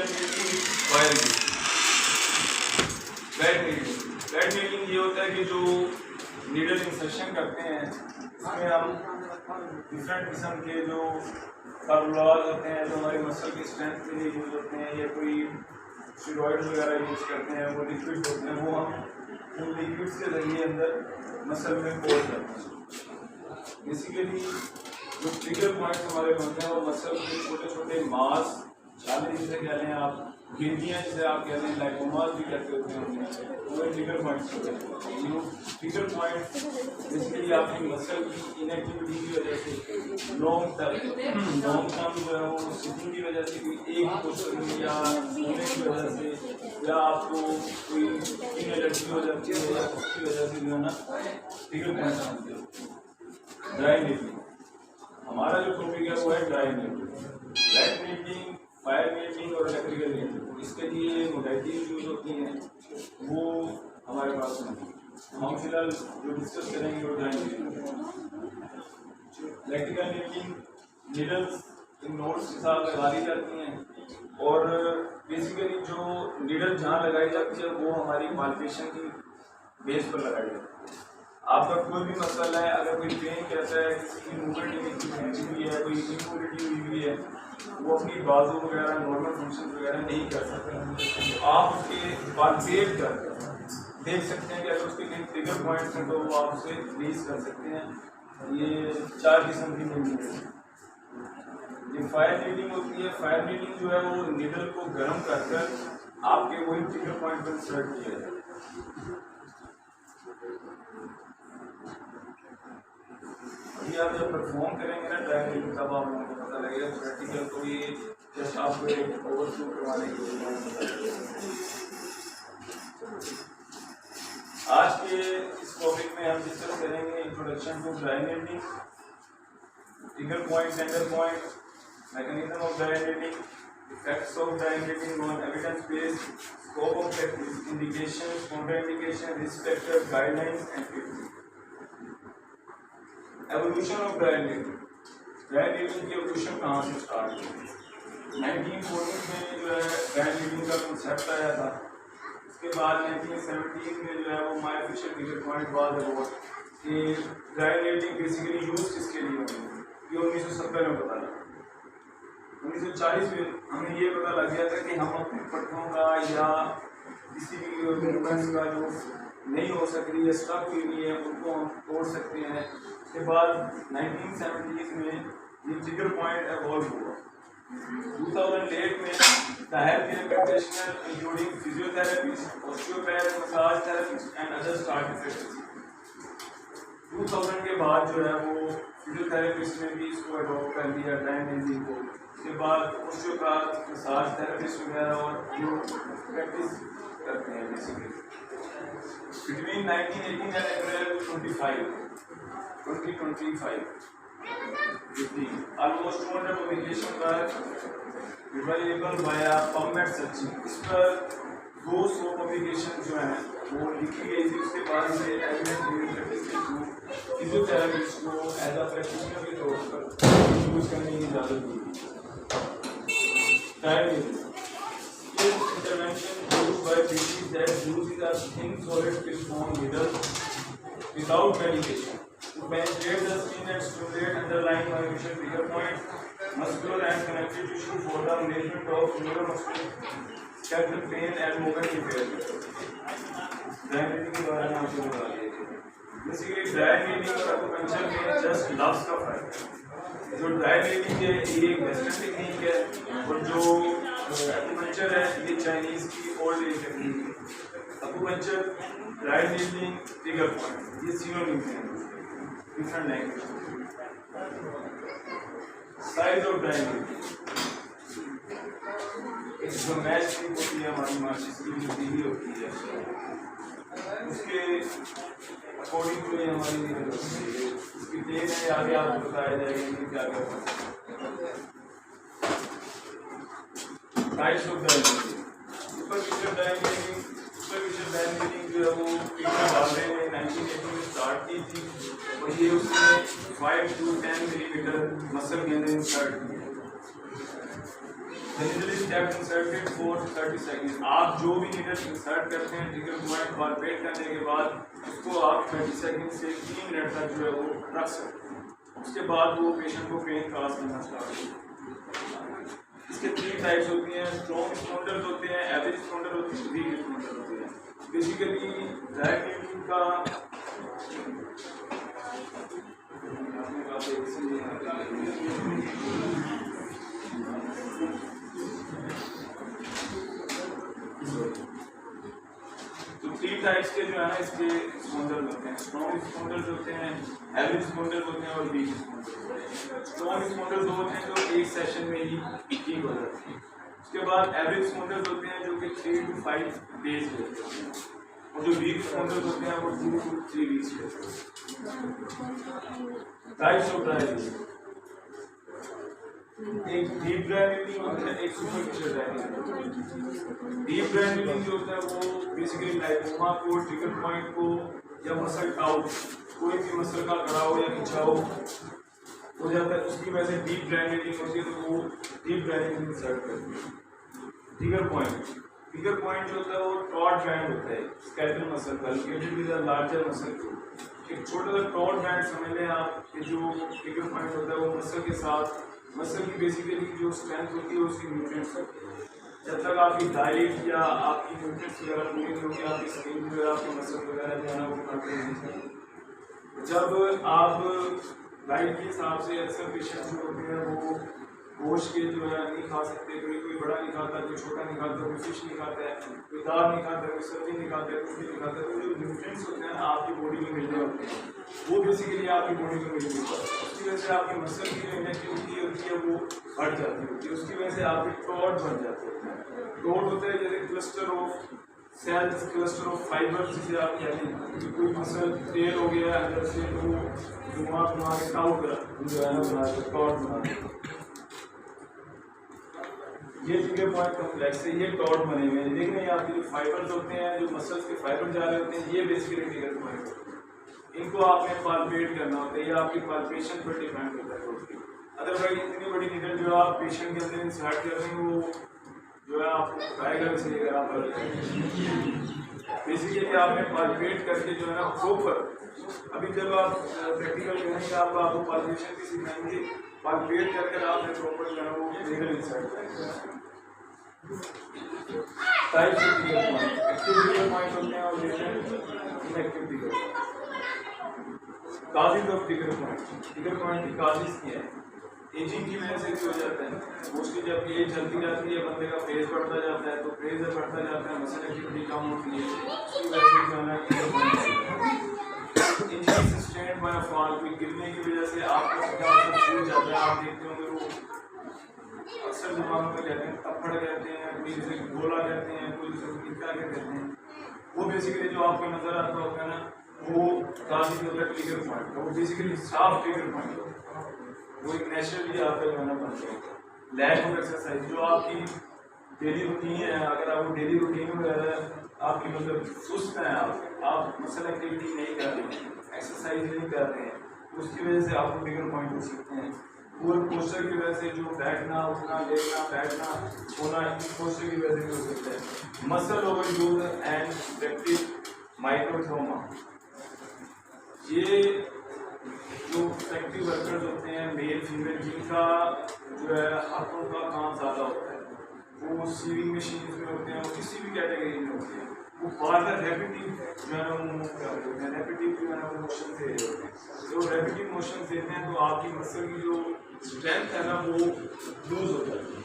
Wait needling ये होता है कि जो नीडल इंसर्शन करते हैं इसमें हम डिफरेंट किस्म के जो फार्मूलाज होते हैं जो हमारी मसल की स्ट्रेंथ के लिए यूज़ होते हैं या कोई स्टेरॉइड्स वगैरह यूज़ करते हैं, वो लिक्विड होते हैं, वो हम उन लिक्विड्स के जरिए अंदर मसल में पोर करते हैं। बेसिकली जो ट्रिगर पॉइंट्स हमारे बनते हैं वो मसल के छोटे छोटे मास छाले जिसे कह लें आप, गिल्टियाँ जिसे आप कह लें, लाइकोमास भी कहते होते हैं, वो ट्रिगर पॉइंट्स होते हैं। ट्रिगर पॉइंट बेसिकली आपकी मसल की इनएक्टिविटी की वजह से लॉन्ग टर्म जो है वो सिटिंग की वजह से कोई एक पोस्चर में या सोने की वजह से या आपको कोई स्किन एलर्जी हो जाती है या उसकी वजह से जो है ना ट्रिगर पॉइंट बनते हैं। ड्राई नीडलिंग हमारा जो टॉपिक है वो है dry needling. Wet needling, fire needling और इलेक्ट्रिकल नीडलिंग, इसके लिए मोडाइटीज यूज होती हैं वो हमारे पास नहीं। हम फिलहाल जो डिस्कस करेंगे वो dry needling. Electrical needling needles in nodes के साथ लगा दी जाती हैं और बेसिकली जो नीडल जहाँ लगाई जाती है वो हमारी मालपेशन की बेस पर लगाई जाती है। आपका कोई भी मसला है, अगर कोई पेन कहता है, किसी की मोबिलिटी हुई है, कोई इनमोबिलिटी हुई है, वो अपनी बाजू वगैरह नॉर्मल फंक्शन वगैरह नहीं कर सकते, तो आप उसके पालपेट कर देख सकते हैं कि अगर उसके कहीं ट्रिगर पॉइंट्स हैं तो वो आप उसे रिलीज कर सकते हैं। ये 4 किस्म की नीडलिंग है। ये फायर नीडलिंग होती है। फायर नीडलिंग जो है वो नीडल को गर्म कर आपके वही ट्रिगर पॉइंट पर इंसर्ट किया जाए। अभी आप जब परफॉर्म करेंगे ना ड्राई नीडलिंग तब आप लोगों को पता लगेगा। प्रैक्टिकल तो ये जस्ट आपको एक ओवरव्यू करवाने के लिए। आज के इस टॉपिक में हम डिस्कस करेंगे introduction to dry needling, trigger point, center point, mechanism of dry needling, effects of dry needling on evidence based, scope of practice, indications, contraindication, risk factor, guidelines and treatment. Evolution of dry needling. Dry needling की evolution कहाँ से start हुई? 1940 में जो है dry needling का concept आया था। उसके बाद 1917 में जो है वो मायोफिशियल ट्रिगर पॉइंट बाद अबाउट कि ड्राई नीडलिंग बेसिकली यूज किसके लिए होगी, ये 1970 में पता लगा। 1940 में हमें ये पता लग गया था कि हम अपने पट्टों का या किसी भी मूवमेंट्स का जो नहीं हो सक रही है, स्टक हुई हुई है, उनको हम तोड़ सकते हैं। उसके बाद 1970s में ये ट्रिगर पॉइंट एवॉल्व हुआ। 2008 में the healthcare practitioner including physiotherapists, osteopaths, massage therapists and others started practicing। 2000 के बाद जो है वो फिजियोथेरेपिस्ट ने भी इसको अडॉप्ट कर लिया ड्राई नीडलिंग को। उसके बाद ओस्टियोपैथ, मसाज थेरेपिस्ट वगैरह और जो प्रैक्टिस करते हैं basically. Between 1918 and April 2025 almost 200 publications were available via PubMed searching। इस पर 200 पब्लिकेशन जो हैं वो लिखी गई थी। उसके बाद से फिजियोथेरेपिस्ट को एज अ प्रैक्टिशनर के तौर पर यूज करने की इजाज़त दी। Intervention used by PTs that uses a thin solid film needle without medication to penetrate the skin and stimulate underlying myofusion trigger points, muscular and connective tissue for the management of neuromuscular pain and movement impairment। Dry needling के बारे में आपको बता दिया। Basically dry needling और acupuncture में just लफ्ज़ का फर्क है। जो ड्राई नीडलिंग है ये एक वेस्टर्न टेक्निक है और जो एक्यूपंक्चर है ये चाइनीज़ की ओल्ड एज टेक्निक है। Acupuncture, dry needling, trigger point, ये सिनोनिम्स हैं different language. Size of dry needling, जो मैच की होती है हमारी माचिस की भी होती है, उसके अकॉर्डिंग टू ये हमारी नीडल होती है। उसकी टेन है, आगे आपको बताया जाएगा कि क्या क्या करना है। Types of dry needling. Superficial dry needling जो है वो पीटर बार्ले ने 1980 में स्टार्ट की थी और ये उसने 5 to 10 मिलीमीटर मसल के अंदर इंसर्ट किया। The needle is kept inserted for 30 seconds. आप जो भी needle insert करते हैं ट्रिगर पॉइंट palpate करने के बाद उसको आप 30 सेकंड से 3 मिनट तक जो है वो रख सकते हैं। उसके बाद वो पेशेंट को पेन काज करना स्टार्ट होगा। इसके 3 टाइप्स होती हैं, स्ट्रॉन्ग स्पॉन्डर्स होते हैं, एवरेज स्पॉन्डर होती है, वीक स्पॉन्डर होती है। बेसिकली डायग्नोसिस का तो 3 टाइप्स के जो है ना इसके स्पॉन्डर्स होते हैं। स्ट्रॉन्ग स्पॉन्डर्स होते हैं, एवरेज स्पॉन्डर्स होते हैं और वीक स्पॉन्डर्स। स्ट्रॉन्ग स्पॉन्डर्स होते हैं जो एक सेशन में ही ठीक हो जाते हैं। उसके बाद एवरेज स्पॉन्डर्स होते हैं जो कि 3 to 5 डेज लेते हैं और जो वीक स्पॉन्डर्स होते हैं वो 2 to 3 वीक्स लेते हैं। टाइप्स ऑफ ड्राइविंग, एक डीप ड्राइविंग होता है, एक सुपरफिशियल ड्राइविंग। डीप ड्राइविंग जो होता है वो बेसिकली लाइकोमा को, ट्रिगर पॉइंट को या मसल टाउ, कोई भी मसल का कड़ाव या खिंचाव हो जाता है, उसकी वजह से डीप ड्राइविंग होती है, तो वो डीप ड्राइविंग इंसर्ट करती है। ट्रिगर पॉइंट जो होता है वो टॉर्ड बैंड होता है स्केलेटल मसल का, located with the larger muscle group. एक छोटा सा टॉर्ड बैंड समझ लें आप कि जो ट्रिगर पॉइंट होता है वो मसल के साथ, मसल की बेसिकली जो स्ट्रेंथ होती है उसकी न्यूट्रिएंट्स होती है। जब तक आपकी डाइट या आपकी न्यूट्रिएंट्स वगैरह पूरी नहीं होगी, आपकी स्किन जो है, आपकी मसल वगैरह जो है ना वो कंट्रोल नहीं। जब आप डाइट के हिसाब से अक्सर पेशेंट जो होते हैं वो गोश्त के जो है नहीं खा सकते, कोई बड़ा नहीं खाता, कोई छोटा नहीं खाता, कोई फिश नहीं खाता है, कोई दाल नहीं खाता है, कोई सब्जी नहीं खाता है, कुछ भी नहीं खाता है, तो जो न्यूट्रिएंट्स होते हैं ना आपकी बॉडी में मिलने होते हैं वो बेसिकली आपकी बॉडी में मिल नहीं पाते। उसकी वजह से आपकी मसल की जो इनएक्टिविटी होती है वो बढ़ जाती होती है, उसकी वजह से आपके टॉर्ड बन जाते हैं। टॉर्ड होता है जैसे cluster of cells, cluster of fibre जिसे आप कहते हैं। कोई मसल तेल हो गया अंदर से तो घुमा के टाउट जो है ना बना के टॉर्ड बना के, ये ट्रिगर पॉइंट कॉम्प्लेक्स है, ये टॉर्ड बने हुए हैं। देखने आपके जो फाइबर्स होते हैं, जो मसल्स के फाइबर जा रहे होते हैं, ये बेसिकली ट्रिगर पॉइंट होते हैं। इनको आपने पाल्पेट करना होता है, ये आपकी पाल्पेशन पर डिपेंड करता है टोटली। अदरवाइज इतनी बड़ी नीडल जो आप पेशेंट के अंदर इंसर्ट कर रहे हैं वो जो है आपको बताएगा वैसे अगर आप बेसिकली आपने पाल्पेट करके जो है ना प्रॉपर, अभी जब आप प्रैक्टिकल करेंगे आपको पाल्पेशन की सिखाएंगे, पाल्पेट करके आपने प्रॉपर जो है वो नीडल इंसर्ट करेंगे। Types of trigger point, active trigger point होते हैं और inactive trigger point. Causes of trigger point, trigger point की काजेज क्या है? एजिंग की वजह से भी हो जाता है। मोस्टली जब एज चलती जाती है बंदे का फेस बढ़ता जाता है, तो फेस जब बढ़ता जाता है मसल एक्टिविटी कम होती है, उसकी वजह से जो है ना trigger point injury sustained by fall, कोई गिरने की वजह से आपको छूट जाता है। आप देखते होंगे वो अक्सर दुकानों में कहते हैं थप्पड़ कहते हैं, कोई जैसे गोला कहते हैं, कोई जैसे टिक्का कहते हैं, वो बेसिकली जो आपको नजर आता होगा ना वो काफी जो है ट्रिगर पॉइंट, वो बेसिकली साफ ट्रिगर पॉइंट होता है, वो एक नेचुरली आपका जो है ना बनता है। लैक ऑफ एक्सरसाइज, जो आपकी डेली रूटीन है, अगर आप डेली रूटीन में आपकी मतलब सुस्त हैं, आप मसल एक्टिविटी नहीं कर रहे हैं, एक्सरसाइज नहीं कर रहे हैं, उसकी वजह से आपको ट्रिगर पॉइंट हो सकते हैं। पूरे पोस्चर की वजह से जो बैठना उठना लेटना बैठना होना, इस पोस्चर की वजह से भी हो सकता है। मसल ओवरयूज एंड इफेक्टिव माइक्रोथ्रोमा, ये जो फैक्ट्री वर्कर्स होते हैं मेल फीमेल, जिनका जो है हाथों का काम ज़्यादा होता है, वो सीविंग मशीन में होते हैं, वो किसी भी कैटेगरी में होते हैं, वो बार बार रेपिटिव जो है ना वो मूव कर रहे होते हैं, रेपिटिव जो है ना वो मोशन दे रहे होते हैं। जो रेपिटिव मोशन देते हैं तो आपकी मसल की जो स्ट्रेंथ है ना वो लूज हो जाती है।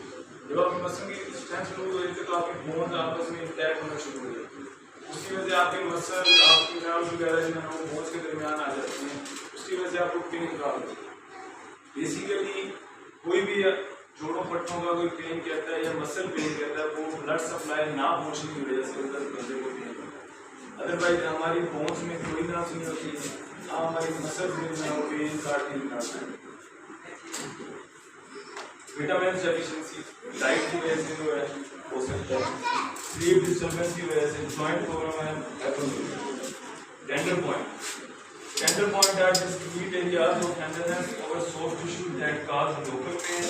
जब आपकी मसल की स्ट्रेंथ लूज हो जाती है तो आपकी बोन्स आपस में अटैक होना शुरू हो जाती है, उसकी वजह से आपकी मसल आपकी नर्व्स वगैरह जो है वो बोन्स के दरमियान आ जाती हैं, उसकी वजह से आपको पेन निकाल होती है। बेसिकली कोई भी जोड़ों पट्टों का कोई पेन कहता है या मसल पेन कहता है, वो ब्लड सप्लाई ना पहुँचने की वजह से उधर बंदे को पेन होता है। अदरवाइज हमारी बोन्स में कोई नर्व्स नहीं होती है, हमारी मसल में जो है वो पेन काट नहीं निकालता है। विटामिन डेफिशिएंसी डाइट की वजह से जो है हो सकता है, स्लीप डिस्टर्बेंस की वजह से, जॉइंट प्रॉब्लम है, tender point are discrete areas of tenderness or soft tissue that cause local pain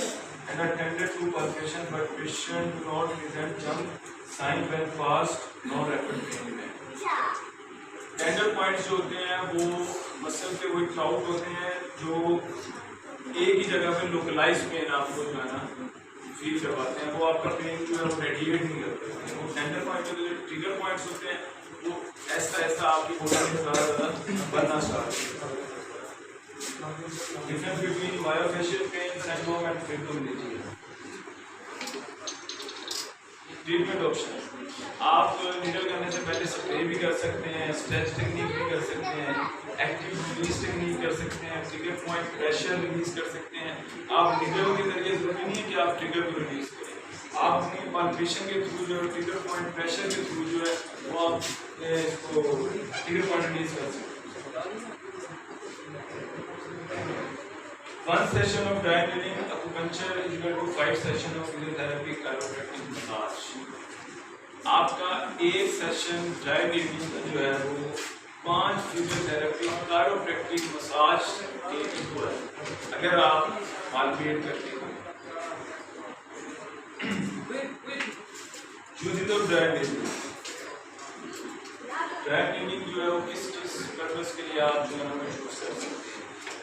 and attended to palpation, but patient do not present jump sign when fast, no rapid pain में. Tender points जो होते हैं वो muscle के वो crowd होते हैं जो एक ही जगह पे लोकलाइज पेन आपको जो है ना फील करवाते हैं, वो आपका पेन जो है वो रेडिएट नहीं करते हैं. वो टेंडर पॉइंट जो ट्रिगर पॉइंट्स होते हैं वो ऐसा ऐसा आपकी बॉडी में ज़्यादा बनना स्टार्ट करते हैं. Difference between myofascial pain syndrome and fibromyalgia. Treatment option आप नीडल करने से पहले स्प्रे भी कर सकते हैं, स्ट्रेच टेक्निक भी कर सकते हैं, एक्टिव रिलीज टेक्निक कर सकते हैं, ट्रिगर पॉइंट प्रेशर रिलीज कर सकते हैं. आप नीडल के जरिए जरूरी नहीं है कि आप ट्रिगर को रिलीज करें, आप अपनी पाल्पेशन के थ्रू जो है ट्रिगर पॉइंट प्रेशर के थ्रू जो है वो आप इसको ट्रिगर पॉइंट रिलीज कर सकते हैं. One session of dry needling acupuncture is equal to 5 session of physiotherapy chiropractic massage. आपका एक सेशन ड्राई नीडलिंग का जो है वो 5 फिजियोथेरेपी chiropractic मसाज के इक्वल है अगर आप पाल्पेट करते हो. Using of dry needling. Dry needling जो है वो किस पर्पस के लिए आप जो है वो यूज कर सकते हैं.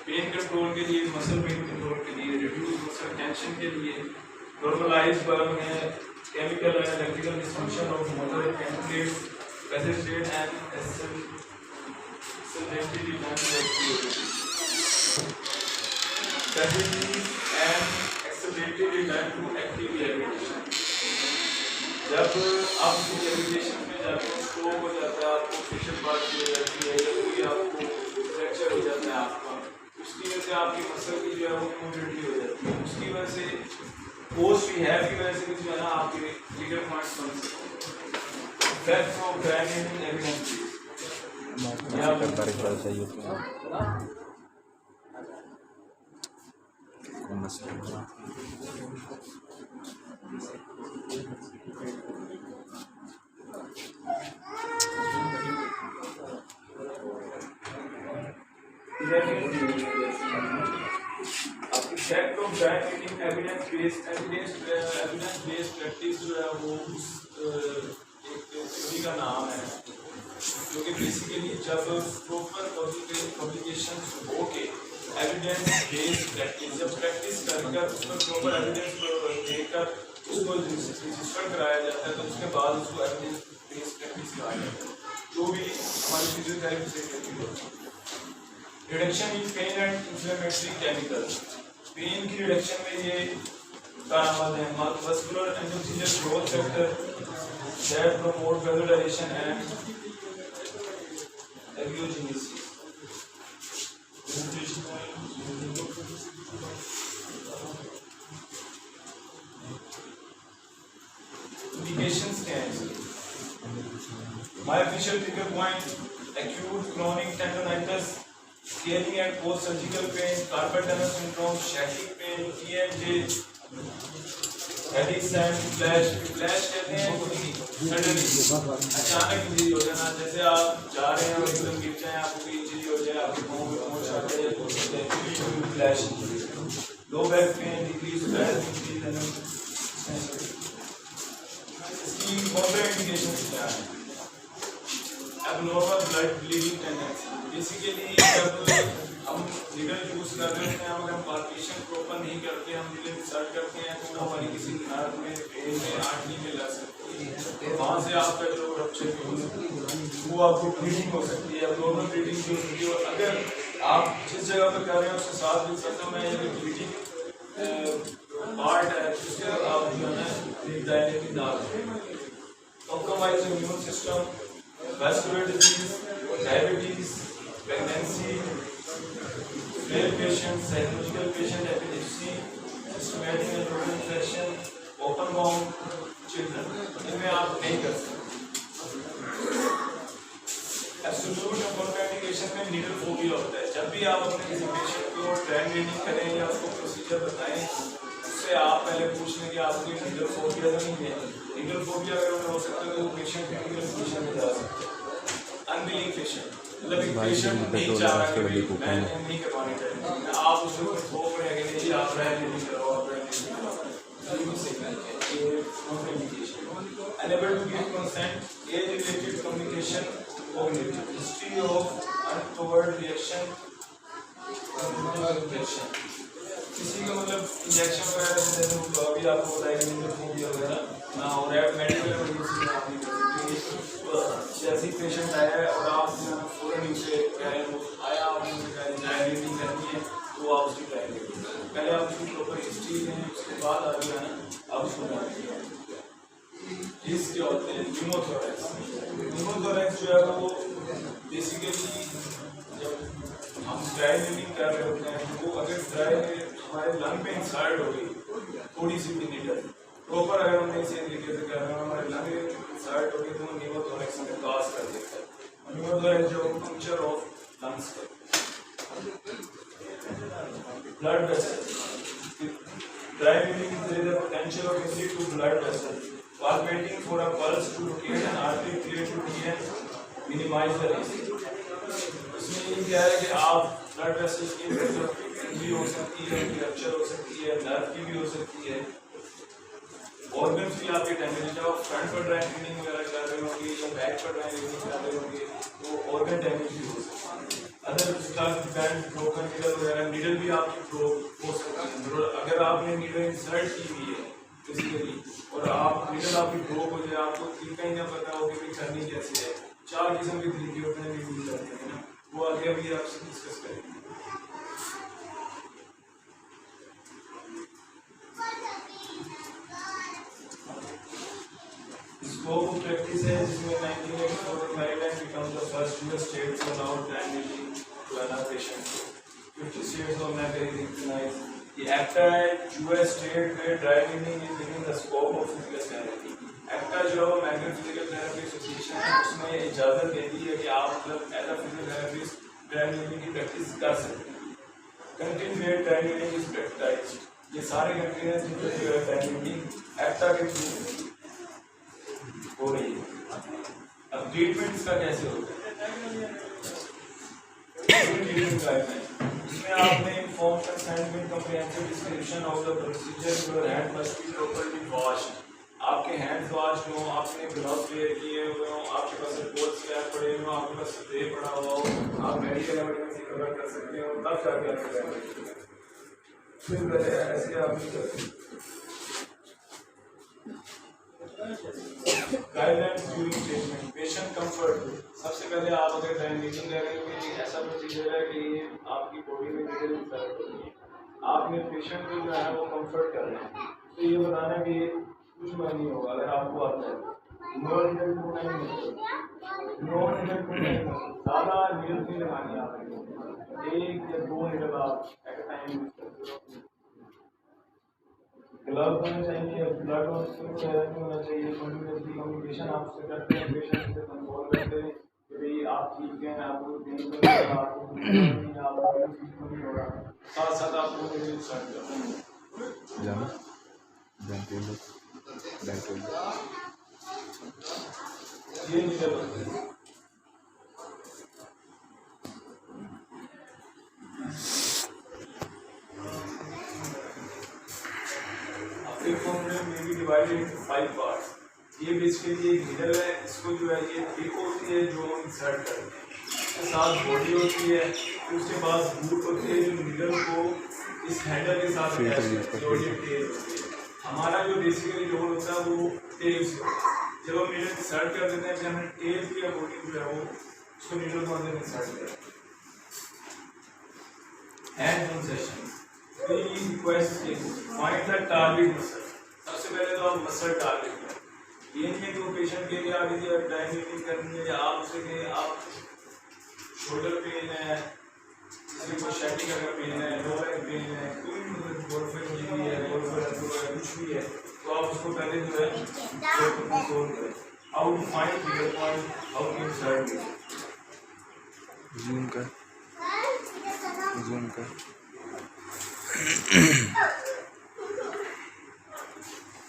पेन कंट्रोल के लिए, मसल पेन कंट्रोल के लिए, रिड्यूस मसल टेंशन के लिए, नॉर्मलाइज बर्न है, chemical and electrical dysfunction of motor candidates, facilitate and accelerated return to active rehabilitation. जब आप रिहैबिलिटेशन में जाते हैं, स्ट्रोक हो जाता है, आपको फेशियल पार्ट हो जाती है, या कोई आपको फ्रैक्चर हो जाता है आपका, उसकी वजह से आपकी मसल की जो है वो मोबिलिटी हो जाती है. उसकी वजह से पोस्ट रिहैब की वजह से जो है ना आपके ट्रिगर पॉइंट्स बन सकते हैं. Effect of dry needling evidence effect of dry needling evidence based practice जो है वो एक थ्योरी का नाम है जो कि बेसिकली जब प्रॉपर पब्लिकेशन हो के एविडेंस बेस्ड प्रैक्टिस जब प्रैक्टिस कर उसमें प्रॉपर एविडेंस देकर उसको रजिस्टर कराया जाता है, तो उसके बाद उसको एविडेंस बेस्ड प्रैक्टिस कहा जाता है, जो भी हमारी फिजियोथेरेपी से करती होती है. Reduction in pain and inflammatory chemicals. Pain की रिडक्शन में ये कारनामा है. Muscular endothelial growth factor that promote vasodilation and angiogenesis. Indications क्या हैं? Myofascial trigger point, acute chronic tendonitis, scaling and post-surgical pain, carpal tunnel syndrome, sciatic pain, TMJ, headache, flash. flash कहते हैं suddenly अचानक injury हो जाना. जैसे आप जा रहे हैं और एकदम गिर जाए, आपको कोई इंजरी हो जाए, आपके पाँव में मोच आ जाए, तो flash. Low back pain, decrease back injury, इसकी कॉन्ट्राइंडिकेशंस क्या है? abnormal blood bleeding tendency. Basically जब हम नीडल यूज कर रहे हैं, अगर हम पाल्पेशन प्रॉपर नहीं करते, हम नीडल इंसर्ट करते हैं तो हमारी किसी नर्व में, वेन में, आर्टरी में लग सकती है, वहाँ से आपका जो रप्चर हो सकती है, वो आपको ब्लीडिंग हो सकती है. abnormal ब्लीडिंग जो होती है, अगर आप जिस जगह पर कर रहे हैं उसके साथ भी सकते में ब्लीडिंग पार्ट है, उससे आप जो है डायरेक्टली डाल दें. Compromise immune system, vascular disease, diabetes, pregnancy, frail patient, psychological patient, epilepsy, systematic and total infection, open wound children. इनमें आप नहीं कर सकते. Absolute contraindication में needle phobia होता है. जब भी आप अपने किसी पेशेंट को ट्रेनिंग करें या उसको प्रोसीजर बताएं, उससे आप पहले पूछ लें कि आपको needle phobia तो नहीं है. needle phobia अगर हो सकता है तो पेशेंट क्रिटिकल कंडीशन में जा सकते हैं. अनविलिंग पेशेंट मतलब एक पेशेंट नहीं चाह रहा कि मैं नहीं करवानी चाहिए, आप उसको थोप रहे हैं कि नहीं आप रह नहीं करो, आप रह नहीं करो, unable to give consent, age-related communication, cognitive history of untoward reaction, reaction. किसी का मतलब इंजेक्शन वगैरह जैसे अभी आपको बताया कि फोबिया वगैरह ना हो रहा है, मेडिकल इमरजेंसी में आप नहीं कर सकते। जैसे ही पेशेंट आया है और आप फौरन उसे कह रहे हैं आया आपने ड्राइविंग करनी है तो आप उसकी ड्राइविंग पहले आप उसकी प्रॉपर हिस्ट्री लें, उसके बाद आगे आना आप उसको इसके होते हैं न्यूमोथोरैक्स। न्यूमोथोरैक्स जो है वो बेसिकली जब हम ड्राई नीडिंग कर रहे होते हैं तो अगर ड्राई हमारे लंग में इंसर्ट हो गई थोड़ी सी भी नीडल प्रॉपर, अगर हम इसे तरीके से कर रहे हैं हमारे लंग में इंसर्ट हो गई तो न्यूमोथोरैक्स में काज कर देता है। न्यूमोथोरैक्स जो पंक्चर ऑफ लंग्स का blood vessel, dry needling is the potential of injury to blood vessel while waiting for a pulse to locate an artery clear to and minimize the risk। इसमें ये क्या है कि आप blood vessels की injury हो सकती है, रप्चर हो सकती है, नर्व की भी हो सकती है, ऑर्गन्स भी आपके डैमेज, जब आप फ्रंट पर ड्राई नीडिंग वगैरह कर रहे होंगे या बैक पर ड्राई नीडिंग कर रहे होंगे तो ऑर्गन डैमेज भी हो सकता है। अदर बैंड ब्रोकन नीडल वगैरह, नीडल भी आपकी ब्रोक हो सकती है। अगर आपने नीडल इंसर्ट की हुई है फिजिकली और आप नीडल आपकी ब्रोक हो जाए, आपको तरीका ही ना पता हो कि करनी कैसे है, 4 किस्म के तरीके होते हैं नीडल करने के ना, वो आगे अभी आपसे डिस्कस करेंगे। स्कोप ऑफ प्रैक्टिस है जिसमें 1984 Maryland become the first US state to allow dry needling to an patient. 50 states of America recognize ये एक्टा है यूएस स्टेट में dry needling is within the scope of physical therapy. एक्टा जो American physical therapy association है उसमें इजाजत देती है कि आप मतलब as a physical therapist dry needling की प्रैक्टिस कर सकते हैं। कंट्री में ड्राई नीडिंग इज प्रैक्टिस्ड, ये सारे कंट्री हैं जिनमें जो है ड्राई नीडिंग एक्टा के थ्रू हो रही है। अब ट्रीटमेंट इसका कैसे होता है, इसमें आपने inform consent with comprehensive description of the procedure, your hand must be properly washed, आपके हैंड्स वॉश हो, आपने ग्लव्स वेयर किए हुए हो, आपके पास रिपोर्ट्स वगैरह पड़े हो, आपके पास स्प्रे पड़ा हुआ हो, आप मेडिकल एविडेंस कवर कर सकते हो, तब जाके आप फिर ऐसे आप नहीं कर सकते। Guidelines during treatment, patient comfort. सबसे पहले आप अगर ड्राई नीडिंग कर रहे हो ऐसा प्रोसीजर है कि आपकी बॉडी में नीडल इंसर्ट होगी, आपने पेशेंट को जो है वो कंफर्ट करना है, तो ये बताना कि कुछ नहीं होगा अगर आपको आता है। नो नीडल को नहीं ज़्यादा नीडल नहीं लगानी है आपको, 1 या 2 नीडल आप एट अ टाइम यूज करते हो। ग्लव्स होने चाहिए, ब्लड होना चाहिए, कंटिन्यूसली कम्युनिकेशन आपसे करते हैं, पेशेंट से कंट्रोल करते हैं कि भाई आप ठीक हैं, आपको पेन नहीं हो रहा, आपको नहीं हो रहा, साथ साथ आपको स्टार्ट करते हैं ये नीडल होते हैं। Divided into 5 parts. ये बेसिकली एक नीडल है, इसको जो है ये टिप होती है जो हम इंसर्ट करते हैं, उसके साथ बॉडी होती है, फिर उसके बाद बूट होती है जो नीडल को इस हैंडल के साथ जोड़ी टेल होती है। हमारा जो बेसिकली रोल होता है वो टेल से होता है। जब हम नीडल इंसर्ट कर देते हैं फिर हमने टेल की बॉडी जो है वो उसको नीडल को अंदर इंसर्ट करते हैं। Hand on session, please request find the target muscle. सबसे पहले तो आप मसल टारगेट करें, ये नहीं है कि वो पेशेंट के लिए आप यदि ड्राई नीडिंग करनी है या आप उसे कि आप शोल्डर पेन है, किसी को शैटिक अगर पेन है, लोअर पेन है, कोई भी गोल्फर इंजरी है, गोल्फर कुछ भी है, तो आप उसको पहले जो है कंट्रोल करें। How to find trigger point, how to insert it. Zoom कर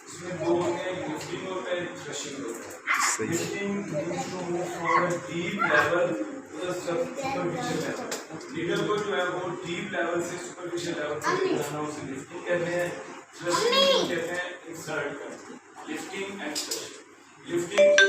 इसमें 2 होते हैं, लिफ्टिंग होता है, थ्रशिंग होता है। Lifting used to move from a deep level to the the superficial level. Needle को जो है वो डीप लेवल से सुपरफिशियल लेवल से उठाना, उसे लिफ्टिंग कहते हैं। थ्रस्टिंग कहते हैं इंसर्ट करना। Lifting and thrusting. लिफ्टिंग